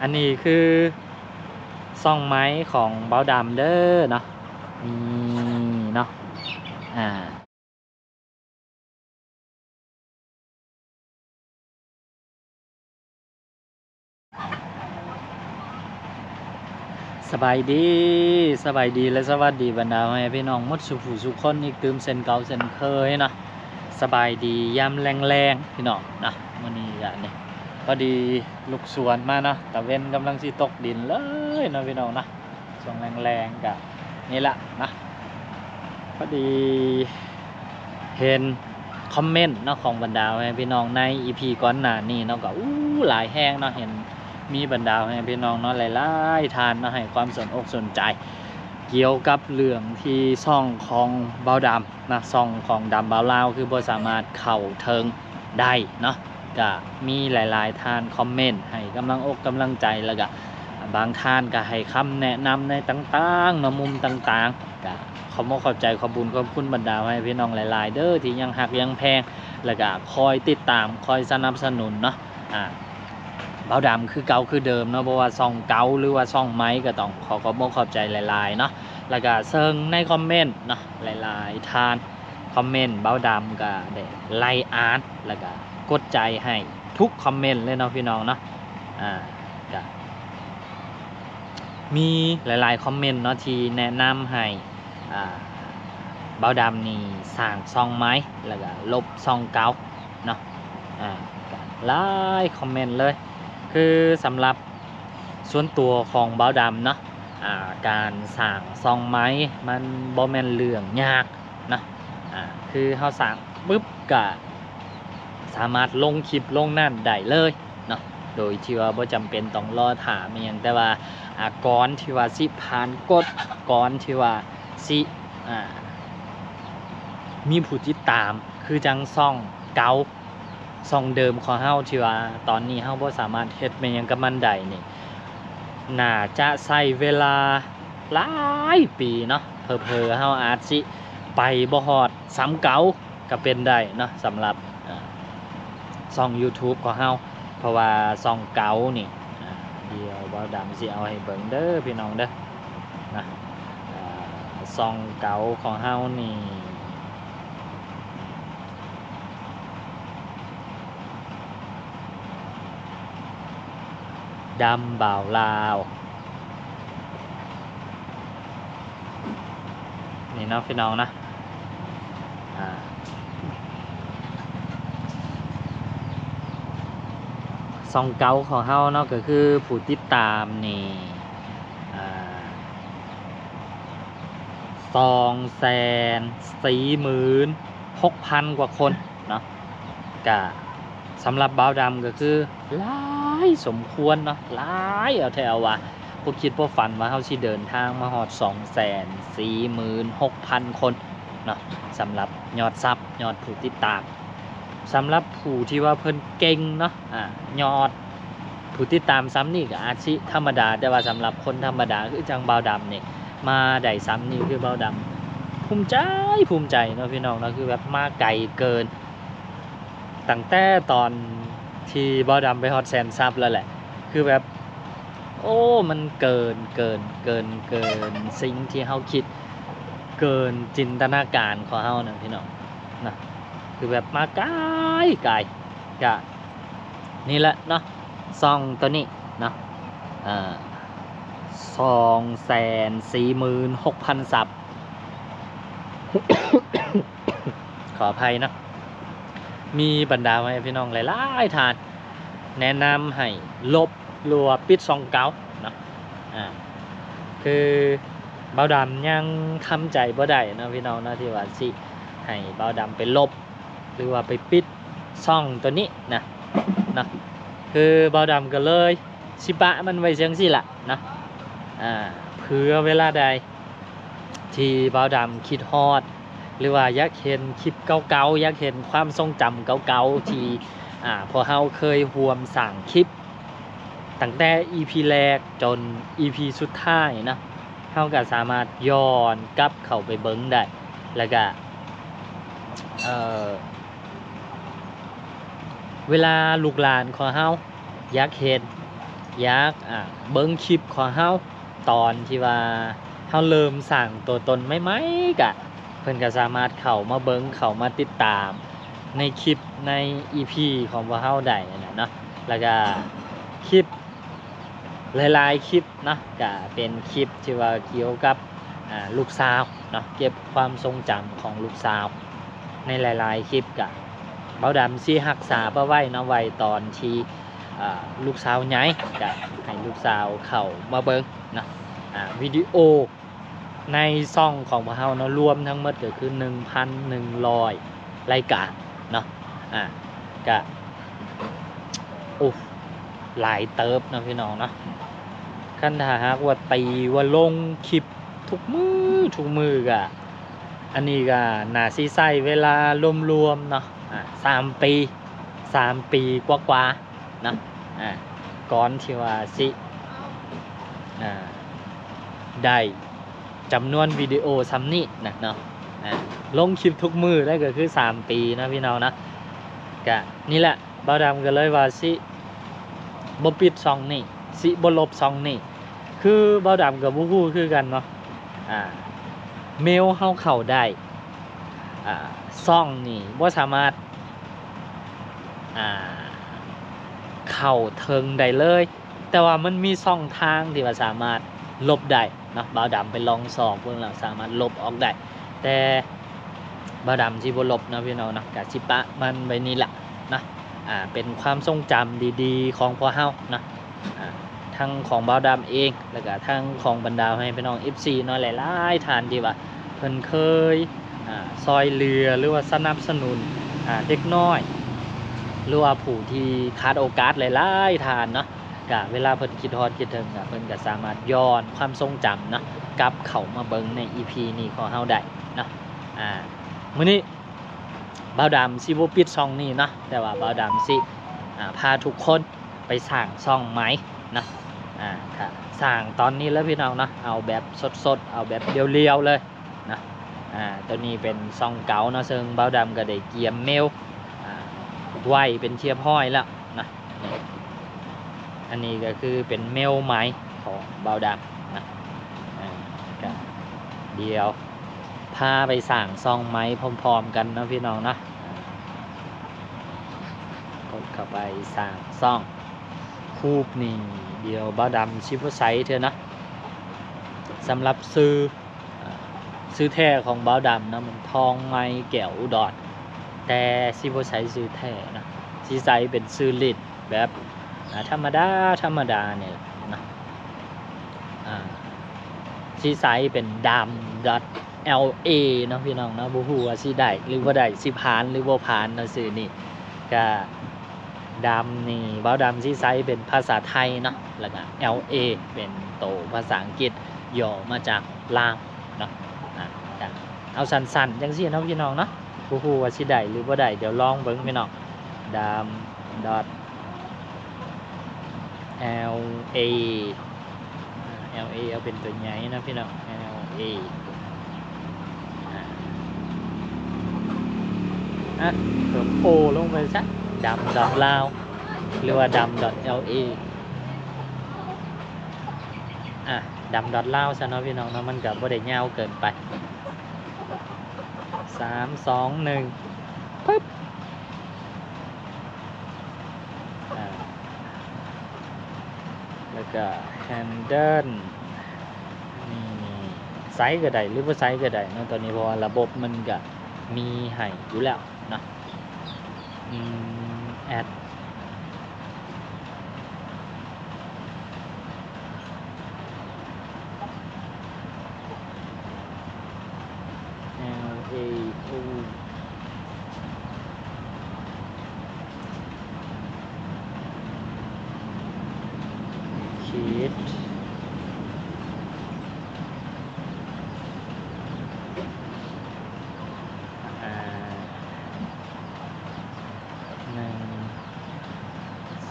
อันนี้คือซ่องไม้ของเบาดำเด้อเนาะนี่เนาะสบายดีสบายดีและสวัสดีบรรดาพ่อแม่พี่น้องหมดสุขสุขคนอีกตื่มเส้นเก่าเส้นเคยเนาะสบายดียามแรงๆพี่น้องนะมื้อนี้ก็นี่พอดีลูกสวนมาเนาะตะเว้นกำลังสิตกดินเลยเนาะพี่น้องนะช่วงแรงๆก็นี่ละนะพอดีเห็นคอมเมนต์เนาะของบรรดาพ่อแม่พี่น้องใน EP ก่อนหน้านี้เนาะก็หลายแฮงเนาะเห็นมีบรรดาให้พี่น้องเนาะหลายๆทานเนาะให้ความสนอกสนใจเกี่ยวกับเรื่องที่ซ่องของเบาดำนะซ่องของดำเบาลาวคือบ่สามารถเข้าเทิงได้เนาะก็มีหลายๆทานคอมเมนต์ให้กำลังอกกำลังใจแล้วก็บางท่านก็ให้คำแนะนำในต่างๆเนาะมุมต่างๆก็ขอขอบใจขอบบุญขอบคุณบรรดาให้พี่น้องหลายๆเด้อที่ยังหักยังแพงแล้วก็คอยติดตามคอยสนับสนุนเนาะเบาดำคือเก่าคือเดิมเนาะเพราะว่าซ่องเก่าหรือว่าซ่องไม้ก็ต้องขอบใจหลายๆเนาะแล้วก็เซิงในคอมเมนต์เนาะหลายๆทานคอมเมนต์เบาดำก็ได้ไล่อ่านแล้วก็กดใจให้ทุกคอมเมนต์เลยเนาะพี่น้องเนาะก็มีหลายๆคอมเมนต์เนาะที่แนะนำให้เบาดำนี่สร้างซ่องไม้แล้วก็ลบซ่องเก่าเนาะก็หลายคอมเมนต์เลยคือสำหรับส่วนตัวของเบาดำเนาะการสร้างซ่องไม้มันบ่แม่นเรื่องยากนะคือเฮาสร้างปึ๊บก็สามารถลงคลิปลงนั่นได้เลยเนาะโดยที่ว่าบ่จำเป็นต้องรอถามอีหยังแต่ว่าก่อนที่ว่าสิผ่านกฎก่อนที่ว่าสิมีผู้ติดตามคือจังซ่องเก่าซ่องเดิมของเฮาที่ว่าตอนนี้เฮาบ่สามารถเฮ็ดแม่นหยังกับมันได้นี่น่าจะใช้เวลาหลายปีเนาะเผลอๆเฮาอาจสิไปบ่ฮอดซ้ำเก่าก็เป็นได้เนาะสำหรับช่อง YouTube ของเฮาเพราะว่าช่องเก่านี่เดี๋ยวบ่าวดำสิเอาให้เบิ่งเด้อพี่น้องเด้อนะช่องเก่าของเฮานี่ดำบ่าวลาวนี่เนาะพี่น้องนะซ่องเก่าของเฮาเนาะก็คือผู้ติดตามนี่246,000 กว่าคนเนาะก็สำหรับบ่าวดำก็คือหลายสมควรเนาะหลายเอาแถวว่าบ่คิดบ่ฝันว่าเฮาสิเดินทางมาฮอด246,000 คนเนาะสำหรับยอดซับยอดผู้ติดตามสำหรับผู้ที่ว่าเพิ่นเก่งเนาะยอดผู้ติดตามซ้ำนี่ก็อาจสิธรรมดาแต่ว่าสำหรับคนธรรมดาคือจังบ่าวดำนี่มาได้ซ้ำนี่คือบ่าวดำภูมิใจเนาะพี่น้องเนาะคือแบบมาไกลเกินตั้งแต่ตอนที่บ่าวดำไปฮอด100,000 ซับแล้วแหละคือแบบโอ้มันเกินสิ่งที่เฮาคิดเกินจินตนาการของเฮานะพี่น้องนะคือแบบมาไกลก็นี่แหละเนาะซ่องตัวนี้เนาะ246,000 ซับ ขออภัยนะมีบรรดาไว้พี่น้องหลายๆทานแนะนำให้ลบหรือว่าปิดซ่องเก่าเนาะคือเบาดำยังทำใจบ่ได้นะพี่น้องนะที่ว่าสิให้เบาดำไปลบหรือว่าไปปิดซ่องตัวนี้นะคือเบาดำก็เลยสิปะมันไว้จังซี่ล่ะนะเพื่อเวลาใดที่เบาดำคิดฮอดหรือว่าอยากเห็นคลิปเก่าๆอยากเห็นความทรงจำเก่าๆที่พอเฮาเคยร่วมสร้างคลิปตั้งแต่ EP แรกจน EP สุดท้ายนะเฮาก็สามารถย้อนกลับเข้าไปเบิ่งได้แล้วก็เวลาลูกหลานของเฮาอยากเห็น อยากเบิ่งคลิปของเฮาตอนที่ว่าเฮาเริ่มสร้างตัวตนใหม่ๆก็เพิ่นก็สามารถเข้ามาเบิ่งเข้ามาติดตามในคลิปใน EP ของพวกเฮาได้นั่นแหละเนาะแล้วก็คลิปหลายๆคลิปเนาะก็เป็นคลิปที่ว่าเกี่ยวกับลูกสาวเนาะเก็บความทรงจำของลูกสาวในหลายๆคลิปก็เบาดำสิรักษาเอาไว้เนาะไว้ตอนที่ลูกสาวใหญ่ก็ให้ลูกสาวเข้ามาเบิ่งเนาะวิดีโอในช่องของพวกเฮาเนาะรวมทั้งหมดก็คือ 1,100 รายการเนาะก็โอ้หลายเติบเนาะพี่น้องเนาะคันถ้าหากว่าตีว่าลงคลิปทุกมือก็อันนี้ก็น่าสิใช้เวลารวมๆเนาะ3 ปีกว่าๆเนาะก่อนที่ว่าสิได้จำนวนวิดีโอซ้ำนี้นะเนาะลงคลิปทุกมือได้ก็คือ3 ปีนะพี่น้องนะก็นี่แหละบ่าวดำก็เลยว่าสิบ่ปิดช่องนี้สิบ่ลบช่องนี้คือบ่าวดำกับบ่ฮู้คือกันเนาะเมลเฮาเข้าได้ช่องนี่บ่สามารถเข้าถึงได้เลยแต่ว่ามันมีช่องทางที่ว่าสามารถลบได้เนาะบ่าวดำไปลองสอบเพิ่นแล้วสามารถลบออกได้แต่บ่าวดำสิบ่ลบนะพี่น้องเนาะก็สิปะมันไว้นี่ล่ะนะเป็นความทรงจำดีๆของพวกเฮานะทั้งของบ่าวดำเองแล้วก็ทั้งของบรรดาให้พี่น้อง FC เนาะหลายๆท่านที่ว่าเพิ่นเคยซอยเหลือหรือว่าสนับสนุนเด็กน้อยหรือว่าผู้ที่ขาดโอกาสหลายๆท่านเนาะก็เวลาเพิ่นคิดฮอดคิดถึงก็เพิ่นก็สามารถย้อนความทรงจำเนาะกลับเข้ามาเบิ่งใน EP นี้ของเฮาได้เนาะมื้อนี้บ่าวดำสิบ่ปิดช่องนี้เนาะแต่ว่าบ่าวดำสิพาทุกคนไปสร้างช่องใหม่นะค่ะสร้างตอนนี้แล้วพี่น้องเนาะเอาแบบสดๆเอาแบบเรียวๆเลยนะตัวนี้เป็นช่องเก่าเนาะซึ่งบ่าวดำก็ได้เกียมเมลไว้เป็นเทียบห้อยแล้วนะอันนี้ก็คือเป็นเมลใหม่ของบ่าวดำนะก็เดี๋ยวพาไปสร้างช่องใหม่พร้อมๆกันนะพี่น้องนะกดเข้าไปสร้างช่องคูบนี่เดี๋ยวบ่าวดำชิปไซต์เถอะนะสำหรับซื้อแท้ของบ่าวดำนะมันทองไม้แก้วอุดรแต่ชิปไซต์ซื้อแท้นะชิไซต์เป็นซื้อลิดแบบธรรมดาเนี่ยนะชิไซต์เป็นดำ.la เนาะพี่น้องนะบ่ฮู้ว่าสิได้หรือบ่ได้สิผ่านหรือบ่ผ่านเนาะซื่อนี่ก็ดำนี่บ่าวดำสิไซส์เป็นภาษาไทยเนาะแล้วก็ LA เป็นโตภาษาอังกฤษย่อมาจากลาวเนาะเอาสั้นๆจังซี่เนาะพี่น้องเนาะบ่ฮู้ว่าสิได้หรือบ่ได้เดี๋ยวลองเบิ่งพี่น้องดำ .la LA เอาเป็นตัวใหญ่นะพี่น้อง LA เพิ่มโอลงไปซะดำ.lao หรือว่าดำ.la ดำ.lao ซะเนาะพี่น้องเนาะมันก็บ่ได้ยาวเกินไป3 2 1ปึ๊บแล้วก็ handle นี่ไซส์ก็ได้หรือว่าไซส์ก็ได้เนาะตอนนี้เพราะว่าระบบมันก็มีให้อยู่แล้วเนาะแอดคิด1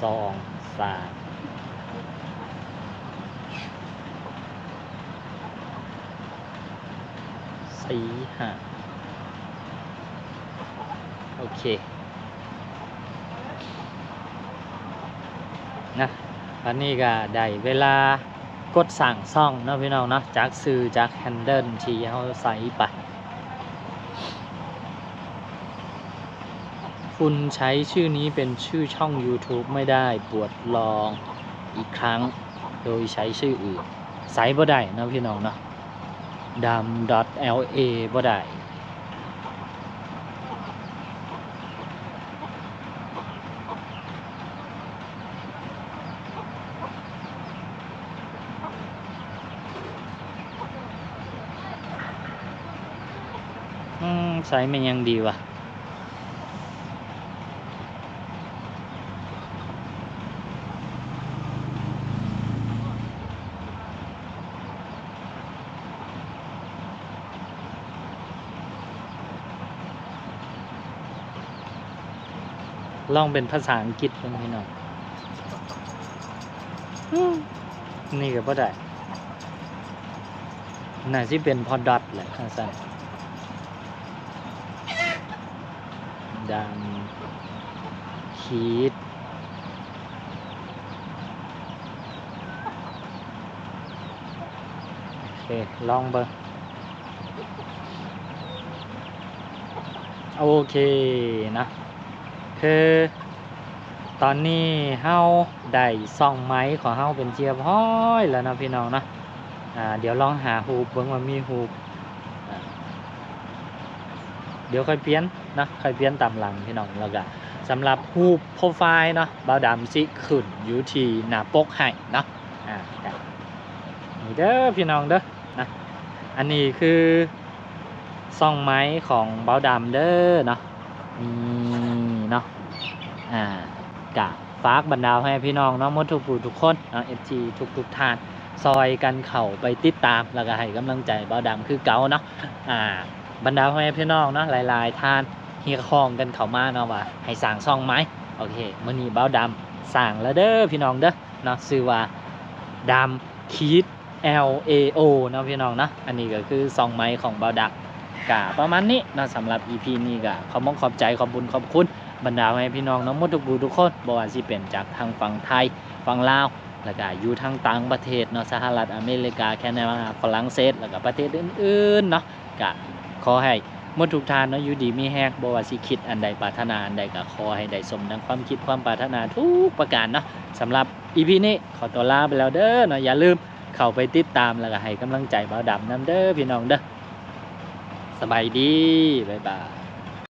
2 3 4 5โอเคนะ อันนี้ก็ได้เวลากดสั่งซ่องเนาะพี่น้องเนาะจากสื่อจากแฮนเดิลที่เขาใส่ไปคุณใช้ชื่อนี้เป็นชื่อช่อง YouTube ไม่ได้ปวดลองอีกครั้งโดยใช้ชื่ออื่นใส่บ่ได้เนาะพี่น้องเนาะดำ .la บ่ได้ใส่มันยังดีวะลองเป็นภาษาอังกฤษบ้างพี่น้องนี่ก็บ่ได้น่าสิเป็นพอดอทแหละท่านสั่นดำขีดโอเคลองเบิ่งโอเคนะคือตอนนี้เฮาได้ซ่องไม้ของเฮาเป็นเจียบห้อยแล้วนะพี่น้องนะเดี๋ยวลองหาฮูปเบิ่งว่ามีฮูปเดี๋ยวค่อยเปลี่ยนนะค่อยเปลี่ยนตามหลังพี่น้องแล้วก็สำหรับฮูปโปรไฟล์เนาะบ่าวดำสิขึ้นอยู่ที่หน้าปกให้เนาะนี่เด้อพี่น้องเด้อนะอันนี้คือซ่องไม้ของบ่าวดำเด้อเนาะนี่เนาะกะฝากบรรดาให้พี่น้องเนาะหมดทุกผู้ทุกคนเนาะ FG ทุกท่านซอยกันเข้าไปติดตามแล้วก็ให้กำลังใจบ่าวดำคือเก่าเนาะบรรดาให้พี่น้องเนาะหลายๆท่านเฮียคองกันเข้ามาเนาะว่าให้สร้างซ่องไม้โอเคมื้อนี้บ่าวดำสร้างแล้วเด้อพี่น้องเด้อเนาะชื่อว่าดำขีด LAO เนาะพี่น้องเนาะอันนี้ก็คือซ่องไม้ของบ่าวดำกะประมาณนี้เนาะสำหรับ EP นี้ก็ขอบใจขอบคุณขอบคุณบรรดาให้พี่น้องเนาะหมดทุกผู้ทุกคนบ่ว่าสิเป็นจากทางฝั่งไทยฝั่งลาวแล้วก็อยู่ทางต่างประเทศเนาะสหรัฐอเมริกาแคนาดาฝรั่งเศสแล้วก็ประเทศอื่นๆเนาะก็ขอให้หมดทุกท่านเนาะอยู่ดีมีแฮงบ่ว่าสิคิดอันใดปรารถนาอันใดก็ขอให้ได้สมดังความคิดความปรารถนาทุกประการเนาะสำหรับ EP นี้ขอตัวลาไปแล้วเด้อเนาะอย่าลืมเข้าไปติดตามแล้วก็ให้กำลังใจบ่าวดำนำเด้อพี่น้องเด้อสบายดีบ๊ายบาย